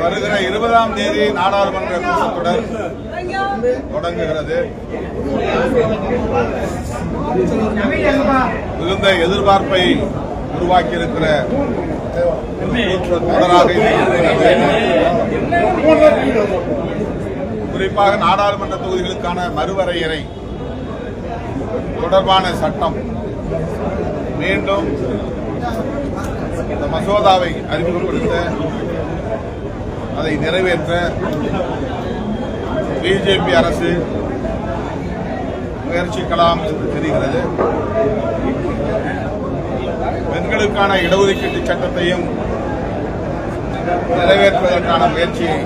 வருகிற 20ஆம் தேதி நாடாளுமன்ற கூட்டத்தொடர் தொடங்குகிறது. மிகுந்த எதிர்பார்ப்பை உருவாக்கியிருக்கிற தொடராக குறிப்பாக நாடாளுமன்ற தொகுதிகளுக்கான மறுவரையறை தொடர்பான சட்டம் மீண்டும் இந்த மசோதாவை அறிமுகப்படுத்த அதை நிறைவேற்ற பிஜேபி அரசு முயற்சிக்கலாம் என்று தெரிகிறது. பெண்களுக்கான இடஒதுக்கீட்டு சட்டத்தையும் நிறைவேற்றுவதற்கான முயற்சியை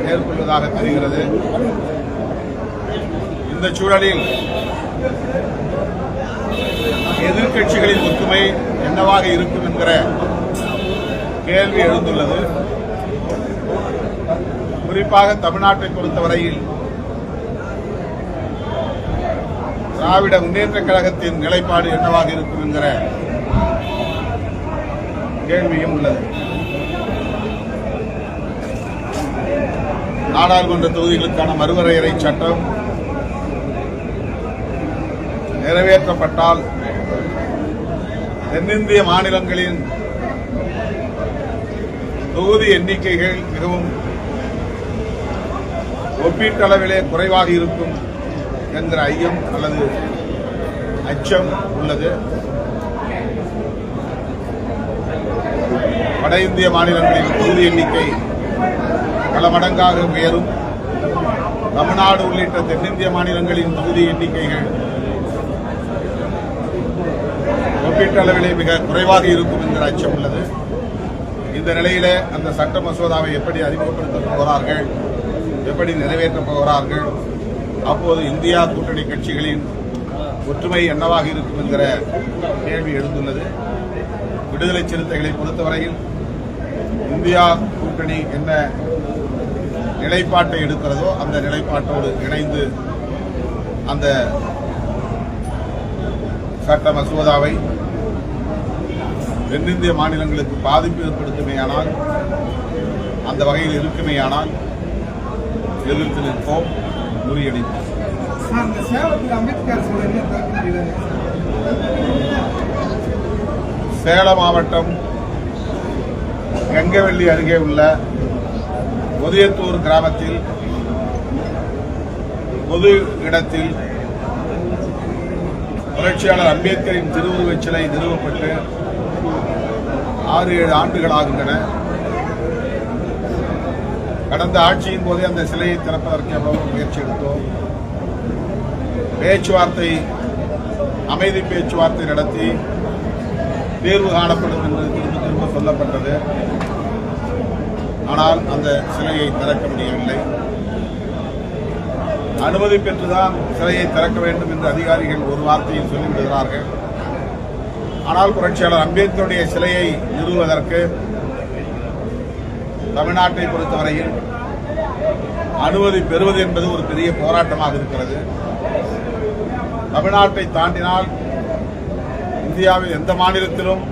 மேற்கொள்வதாக தெரிகிறது. இந்த சூழலில் எதிர்க்கட்சிகளின் ஒற்றுமை என்னவாக இருக்கும் என்கிற கேள்வி எழுந்துள்ளது. குறிப்பாக தமிழ்நாட்டை பொறுத்தவரையில் திராவிட முன்னேற்றக் கழகத்தின் நிலைப்பாடு என்னவாக இருக்கும் என்கிற கேள்வியும் உள்ளது. நாடாளுமன்ற தொகுதிகளுக்கான மறுவரையறை சட்டம் நிறைவேற்றப்பட்டால் தென்னிந்திய மாநிலங்களின் தொகுதி எண்ணிக்கைகள் மிகவும் ஒப்பீட்டளவிலே குறைவாக இருக்கும் என்கிற ஐயம் அல்லது அச்சம் உள்ளது. வட இந்திய மாநிலங்களின் தொகுதி எண்ணிக்கை பல மடங்காக உயரும். தமிழ்நாடு உள்ளிட்ட தென்னிந்திய மாநிலங்களின் தொகுதி எண்ணிக்கைகள் ஒப்பீட்டளவிலே மிக குறைவாக இருக்கும் என்கிற அச்சம் உள்ளது. இந்த நிலையிலே அந்த சட்ட மசோதாவை எப்படி அறிமுகப்படுத்த போகிறார்கள், எப்படி நிறைவேற்றப் போகிறார்கள், அப்போது இந்தியா கூட்டணி கட்சிகளின் ஒற்றுமை என்னவாக இருக்கும் என்கிற கேள்வி எழுந்துள்ளது. விடுதலை சிறுத்தைகளை பொறுத்தவரையில் இந்தியா கூட்டணி என்ன நிலைப்பாட்டை எடுக்கிறதோ அந்த நிலைப்பாட்டோடு இணைந்து அந்த சட்ட மசோதாவை தென்னிந்திய மாநிலங்களுக்கு பாதிப்பு ஏற்படுத்துமையானால், அந்த வகையில் இருக்குமேயானால் எதிர்த்து நிற்போம், முறியடிப்போம். சேலம் மாவட்டம் கங்கவெள்ளி அருகே உள்ள முதியத்தூர் கிராமத்தில் பொது இடத்தில் புரட்சியாளர் அம்பேத்கரின் திருவுருவச் சிலை நிறுவப்பட்டு 6-7 ஆண்டுகளாகின்றன. கடந்த ஆட்சியின் போதே அந்த சிலையை திறப்பதற்கு எவ்வளவு முயற்சி எடுத்தோம். பேச்சுவார்த்தை, அமைதி பேச்சுவார்த்தை நடத்தி தீர்வு காணப்படும் என்று திரும்ப திரும்ப சொல்லப்பட்டது. ஆனால் அந்த சிலையை திறக்க முடியவில்லை. அனுமதி பெற்றுதான் சிலையை திறக்க வேண்டும் என்று அதிகாரிகள் ஒரு வார்த்தையில் சொல்லிவிடுகிறார்கள். ஆனால் புரட்சியாளர் அம்பேத்கருடைய சிலையை நிறுவுவதற்கு தமிழ்நாட்டை பொறுத்தவரையில் அனுமதி பெறுவது என்பது ஒரு பெரிய போராட்டமாக இருக்கிறது. தமிழ்நாட்டை தாண்டினால் இந்தியாவில் எந்த மாநிலத்திலும்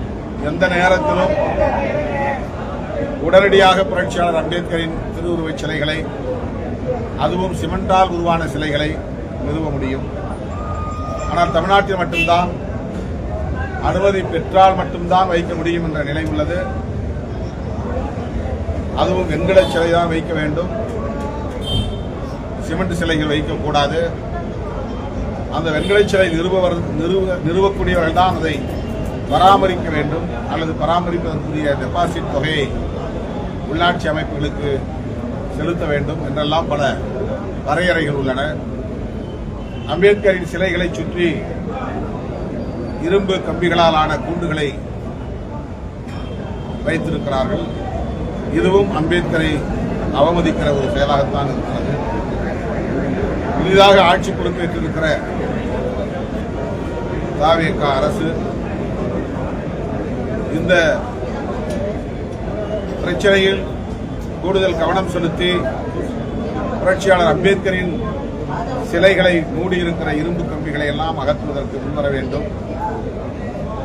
எந்த நேரத்திலும் உடனடியாக புரட்சியாளர் அம்பேத்கரின் திருவுருவச் சிலைகளை, அதுவும் சிமெண்டால் உருவான சிலைகளை நிறுவ முடியும். ஆனால் தமிழ்நாட்டில் மட்டும்தான் அனுமதி பெற்றால் மட்டும்தான் வைக்க முடியும் என்ற நிலை உள்ளது. அதுவும் வெண்கல சிலை தான் வைக்க வேண்டும், சிமெண்ட் சிலைகள் வைக்கக்கூடாது. அந்த வெண்கல சிலை நிறுவக்கூடியவர்கள் தான் அதை பராமரிக்க வேண்டும், அல்லது பராமரிப்பதற்குரிய டெபாசிட் தொகையை உள்ளாட்சி அமைப்புகளுக்கு செலுத்த வேண்டும் என்றெல்லாம் பல வரையறைகள் உள்ளன. அம்பேத்கரின் சிலைகளை சுற்றி இரும்பு கம்பிகளால் ஆன கூண்டுகளை வைத்திருக்கிறார்கள். இதுவும் அம்பேத்கரை அவமதிக்கிற ஒரு செயலாகத்தான் இருக்கிறது. புதிதாக ஆட்சி பொறுப்பேற்றிருக்கிற தாவேக அரசு இந்த பிரச்சனையில் கூடுதல் கவனம் செலுத்தி புரட்சியாளர் அம்பேத்கரின் சிலைகளை மூடியிருக்கிற இரும்பு கம்பிகளை எல்லாம் அகற்றுவதற்கு முன்வர வேண்டும்.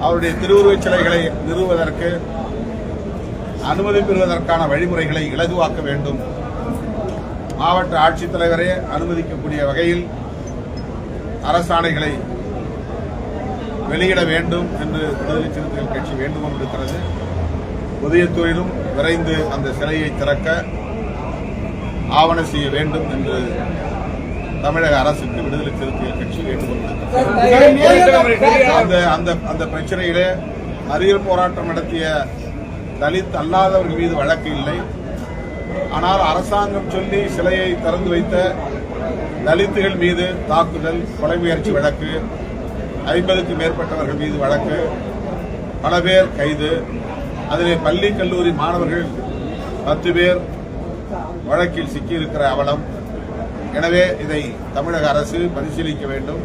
அவருடைய திருவுருவச் சிலைகளை நிறுவுவதற்கு அனுமதி பெறுவதற்கான வழிமுறைகளை இலகுவாக்க வேண்டும். மாவட்ட ஆட்சித்தலைவரே அனுமதிக்கக்கூடிய வகையில் அரசாணைகளை வெளியிட வேண்டும் என்று விடுதலை சிறுத்தைகள் கட்சி வேண்டுகோள் விடுக்கிறது. உதயத்தூரிலும் விரைந்து அந்த சிலையை திறக்க ஆவண செய்ய வேண்டும் என்று தமிழக அரசுக்கு விடுதலை சிறுத்தைகள் கட்சி வேண்டுகோள் விடுக்கிறது. அந்த பிரச்சனையிலே மறியல் போராட்டம் நடத்திய தலித் அல்லாதவர்கள் மீது வழக்கு இல்லை. ஆனால் அரசாங்கம் சொல்லி சிலையை திறந்து வைத்த தலித்துகள் மீது தாக்குதல், கொலை முயற்சி வழக்கு, 50க்கும் மேற்பட்டவர்கள் மீது வழக்கு, பல பேர் கைது, அதிலே பள்ளி கல்லூரி மாணவர்கள் 10 பேர் வழக்கில் சிக்கியிருக்கிற அவலம். எனவே இதை தமிழக அரசு பரிசீலிக்க வேண்டும்.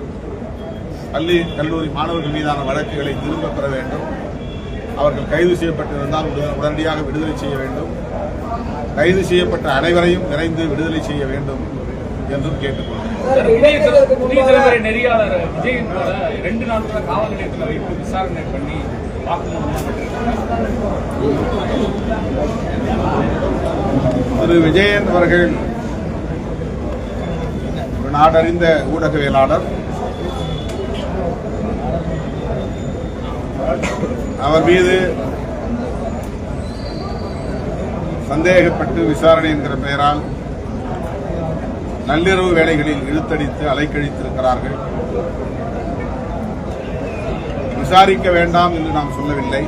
பள்ளி கல்லூரி மாணவர்கள் மீதான வழக்குகளை திரும்பப் பெற வேண்டும். அவர்கள் கைது செய்யப்பட்டிருந்தால் உடனடியாக விடுதலை செய்ய வேண்டும். கைது செய்யப்பட்ட அனைவரையும் விரைந்து விடுதலை செய்ய வேண்டும் என்றும் கேட்டுக்கொள்கிறேன். நெறியாளர் விஜயன் 2 நாட்கள் காவல் நிலையத்தில் வைத்து விசாரணை பண்ணி திரு விஜயன் அவர்கள் நாடறிந்த ஊடகவியலாளர். அவர் மீது சந்தேகப்பட்டு விசாரணை என்கிற பெயரால் நள்ளிரவு வேளைகளில் இழுத்தடித்து அலைக்கழித்திருக்கிறார்கள். விசாரிக்க வேண்டாம் என்று நாம் சொல்லவில்லை.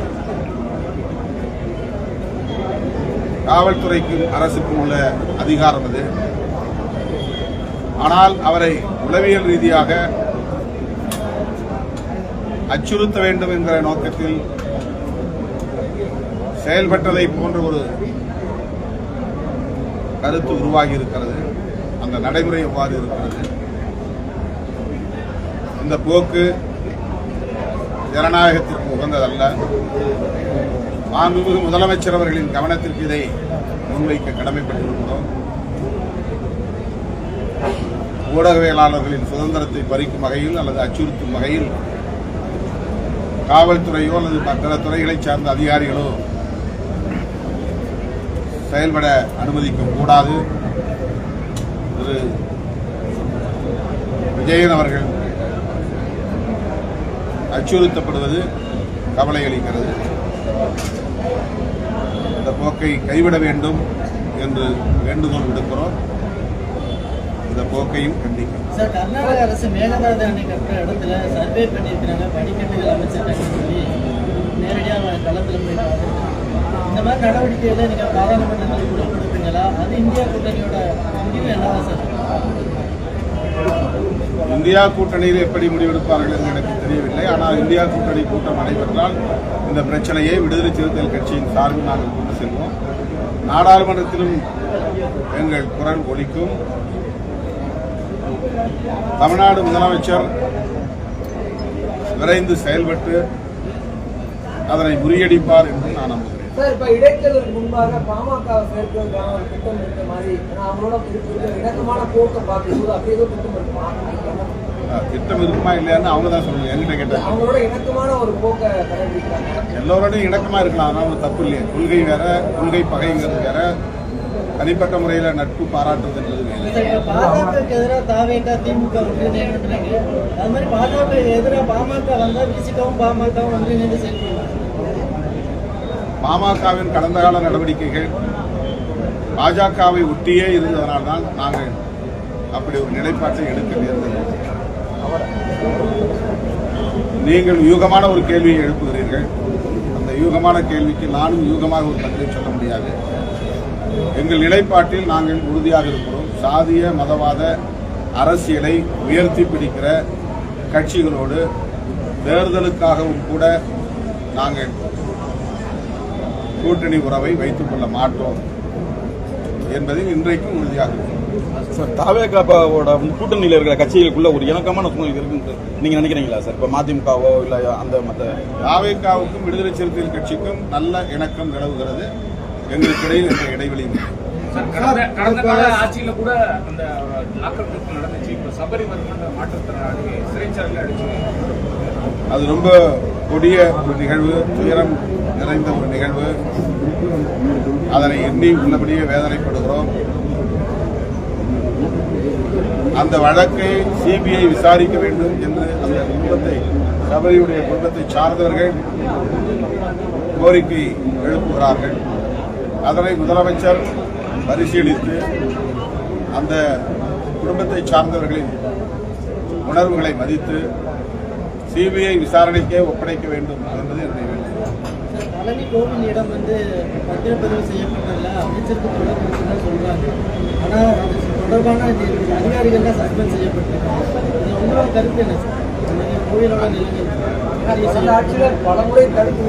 காவல்துறைக்கும் அரசுக்கும் உள்ள அதிகாரம் அது. ஆனால் அவரை உளவியல் ரீதியாக அச்சுறுத்த வேண்டும் என்கிற நோக்கத்தில் செயல்பட்டதை போன்ற ஒரு கருத்து உருவாகி இருக்கிறது. அந்த நடைமுறை எவ்வாறு இருக்கிறது? இந்த போக்கு ஜனநாயகத்திற்கு உகந்ததல்ல. மாண்புமிகு முதலமைச்சர் அவர்களின் கவனத்திற்கு இதை முன்வைக்க கடமைப்பட்டிருக்கிறோம். ஊடகவியலாளர்களின் சுதந்திரத்தை பறிக்கும் வகையில் அல்லது அச்சுறுத்தும் வகையில் காவல்துறையோ அல்லது மற்ற துறைகளைச் சார்ந்த அதிகாரிகளோ செயல்பட அனுமதிக்க கூடாது. திரு விஜயன் அவர்கள் அச்சுறுத்தப்படுவது கவலை அளிக்கிறது. இந்த போக்கை கைவிட வேண்டும் என்று வேண்டுகோள் விடுக்கிறோம். இந்த போக்கையும் கண்டிக்கும். சார், கர்நாடக அரசு மேகதாது அணை கட்டுற இடத்துல சர்வே பண்ணியிருக்கிறாங்க, படிக்கட்டுகள் அமைச்சிருக்காங்கன்னு சொல்லி நேரடியாக களத்தில் போய் பார்த்துருக்காங்க. இந்த மாதிரி நடவடிக்கைகளை நீங்கள் பாராளுமன்றத்தில் குரல் கொடுப்பீங்களா? அது இந்தியா கூட்டணியோட முடிவு என்னவா சார்? இந்தியா கூட்டணியில் எப்படி முடிவெடுப்பார்கள் என்று எனக்கு தெரியவில்லை. ஆனால் இந்தியா கூட்டணி கூட்டம் நடைபெற்றால் இந்த பிரச்சனையை விடுதலை சிறுத்தைகள் கட்சியின் சார்பில் நாங்கள் கொண்டு செல்வோம். நாடாளுமன்றத்திலும் எங்கள் குரல் ஒலிக்கும். தமிழ்நாடு முதலமைச்சர் விரைந்து செயல்பட்டு அதனை முறியடிப்பார் என்று நான் நம்புகிறேன். சார், இப்ப இடைத்தேர்தலுக்கு முன்பாக பாமக சேர்ப்பதற்கான ஒரு திட்டம் இருக்க மாதிரி அவங்களோட இணக்கமான போக்கை பார்க்கும்போது அப்படி ஏதோ திட்டம் இருக்குமா? திட்டம் இருக்குமா இல்லையான்னு அவங்க தான் சொல்லுங்க. என்கிட்ட கேட்டாங்க. அவங்களோட இணக்கமான ஒரு போக்கை கடைபிடிக்கிறாங்க. எல்லோரோடையும் இணக்கமா இருக்கலாம். அதனால ஒரு தப்பு இல்லையே. கொள்கை வேற, கொள்கை பகைங்கிறது வேற, தனிப்பட்ட முறையில் நட்பு பாராட்டுவதுன்றது வேற. பாஜகவுக்கு எதிராக தாவேக திமுக ஒன்றிணைங்க. அது மாதிரி பாஜக எதிராக பாமக வந்தால் விசிகவும் பாமகவும் ஒன்றிணைந்து செயல்படுவாங்க. பாமகவின் கடந்த கால நடவடிக்கைகள் பாஜகவை ஒட்டியே இருந்ததனால்தான் நாங்கள் அப்படி ஒரு நிலைப்பாட்டை எடுக்க நேர்ந்தது. நீங்கள் யூகமான ஒரு கேள்வியை எழுப்புகிறீர்கள். அந்த யூகமான கேள்விக்கு நானும் யூகமாக ஒரு பதிலை சொல்ல முடியாது. எங்கள் நிலைப்பாட்டில் நாங்கள் உறுதியாக இருக்கிறோம். சாதிய மதவாத அரசியலை உயர்த்தி பிடிக்கிற கட்சிகளோடு தேர்தலுக்காகவும் கூட நாங்கள் கூட்டணி உறவை வைத்துக் கொள்ள மாட்டோம் என்பதில் இன்றைக்கும் உறுதியாக இருக்கிறோம். சார், தாவேகாவோட கூட்டணியில் இருக்கிற கட்சிகளுக்குள்ள ஒரு இணக்கமான சூழ்நிலை இருக்குன்னு நீங்க நினைக்கிறீங்களா சார்? இப்ப மதிமுகவோ இல்ல அந்த மற்ற தாவேகாவுக்கும் விடுதலை சிறுத்தைகள் கட்சிக்கும் நல்ல இணக்கம் நிலவுகிறது. எங்களுக்கு இடையில் என்ற இடைவெளி கடந்த கால ஆட்சியில கூட அந்த லாக்அப் நடந்துச்சு. இப்ப சபரிமலை மாற்றத்தினாலே சிறைச்சாலையில் அடிச்சு அது ரொம்ப கொடிய ஒரு நிகழ்வு, துயரம் நிறைந்த ஒரு நிகழ்வு. அதனை எண்ணி உள்ளபடியே வேதனைப்படுகிறோம். அந்த வழக்கை சிபிஐ விசாரிக்க வேண்டும் என்று அந்த குடும்பத்தை, சபரியுடைய குடும்பத்தை சார்ந்தவர்கள் கோரிக்கை எழுப்புகிறார்கள். அதனை முதலமைச்சர் பரிசீலித்து அந்த குடும்பத்தை சார்ந்தவர்களின் உணர்வுகளை மதித்து சிபிஐ விசாரணைக்கே ஒப்படைக்க வேண்டும் என்பது என்னுடைய வேண்டுகோள். பழனி கோவிலிடம் பத்திரப்பதிவு செய்யப்பட்டதில்ல, அமைச்சருக்கு தொடர்பு இருக்குன்னு சொல்றாங்க. ஆனால் அது தொடர்பான அதிகாரிகள்லாம் சஸ்பெண்ட் செய்யப்பட்டிருக்காங்க. இதில் உங்களோட கருத்து என்ன சார்? கோவிலோட கடந்த ஆட்சியில பலமுறை தடுத்து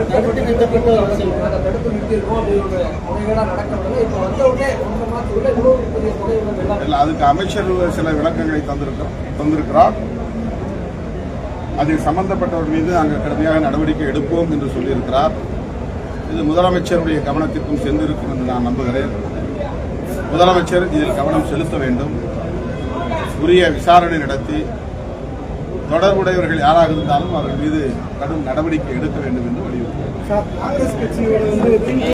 நிறுத்தப்பட்ட ஒரு அரசியல் அதை தடுத்து நிறுத்தியிருக்கோம். அப்படி ஒரு முறைகேடா நடக்கிறது இப்ப வந்த உடனே 1 மாதத்துக்குள்ள இவ்வளவு பெரிய முறைகள் எல்லாம் இல்லை, அதுக்கு அமைச்சர் சில விளக்கங்களை தந்திருக்கிறார். அதில் சம்பந்தப்பட்டவர் மீது அங்கு கடுமையாக நடவடிக்கை எடுப்போம் என்று சொல்லியிருக்கிறார். இது முதலமைச்சருடைய கவனத்திற்கும் சென்றிருக்கும் என்று நான் நம்புகிறேன். முதலமைச்சர் இதில் கவனம் செலுத்த வேண்டும். உரிய விசாரணை நடத்தி தொடர்புடையவர்கள் யாராக இருந்தாலும் அவர்கள் மீது கடும் நடவடிக்கை எடுக்க வேண்டும் என்று வலியுறுத்தினார். காங்கிரஸ் கட்சியோட